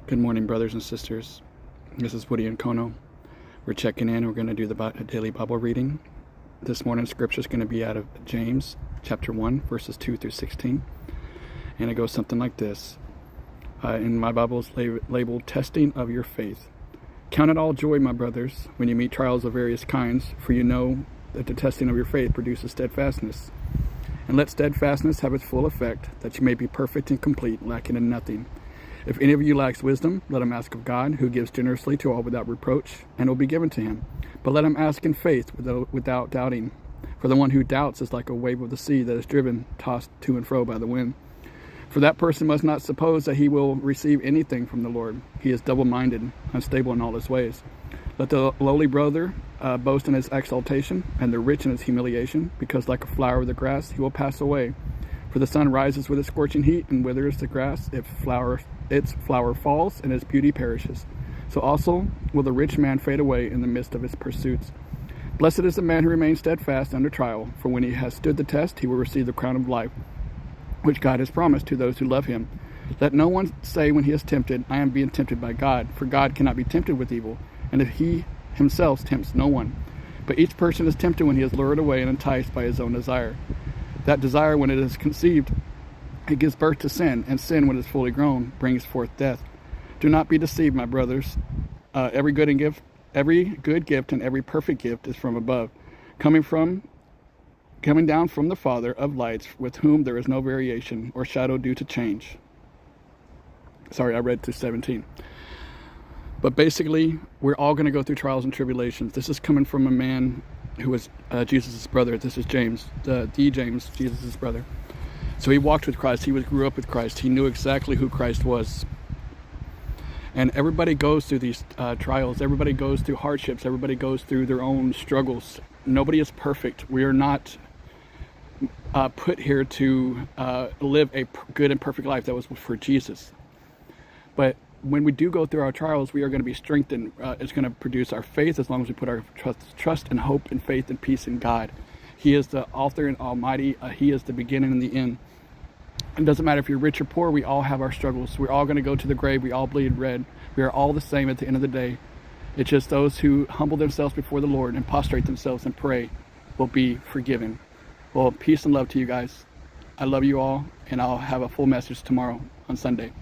Good morning, brothers and sisters. This is Woody and Kono. We're checking in. We're going to do the daily Bible reading. This morning's scripture is going to be out of James chapter 1, verses 2 through 16. And it goes something like this. In my Bible is labeled Testing of Your Faith. Count it all joy, my brothers, when you meet trials of various kinds, for you know that the testing of your faith produces steadfastness. And let steadfastness have its full effect, that you may be perfect and complete, lacking in nothing. If any of you lacks wisdom, let him ask of God, who gives generously to all without reproach, and it will be given to him. But let him ask in faith, without doubting. For the one who doubts is like a wave of the sea that is driven, tossed to and fro by the wind. For that person must not suppose that he will receive anything from the Lord. He is double-minded, unstable in all his ways. Let the lowly brother boast in his exaltation, and the rich in his humiliation, because like a flower of the grass he will pass away. For the sun rises with its scorching heat, and withers the grass, its flower falls, and its beauty perishes. So also will the rich man fade away in the midst of his pursuits. Blessed is the man who remains steadfast under trial, for when he has stood the test, he will receive the crown of life, which God has promised to those who love him. Let no one say when he is tempted, I am being tempted by God, for God cannot be tempted with evil, and if he himself tempts no one. But each person is tempted when he is lured away and enticed by his own desire. That desire, when it is conceived, it gives birth to sin, and sin, when it is fully grown, brings forth death. Do not be deceived, my brothers. Every good gift and every perfect gift is from above, coming down from the Father of lights, with whom there is no variation or shadow due to change. Sorry, I read to 17. But basically, we're all going to go through trials and tribulations. This is coming from a man who was Jesus' brother. This is James, the James, Jesus' brother. So he walked with Christ. He grew up with Christ. He knew exactly who Christ was. And everybody goes through these trials. Everybody goes through hardships. Everybody goes through their own struggles. Nobody is perfect. We are not put here to live a good and perfect life. That was for Jesus. But when we do go through our trials, we are going to be strengthened. It's going to produce our faith as long as we put our trust and hope and faith and peace in God. He is the author and almighty. He is the beginning and the end. It doesn't matter if you're rich or poor. We all have our struggles. We're all going to go to the grave. We all bleed red. We are all the same at the end of the day. It's just those who humble themselves before the Lord and prostrate themselves and pray will be forgiven. Well, peace and love to you guys. I love you all, and I'll have a full message tomorrow on Sunday.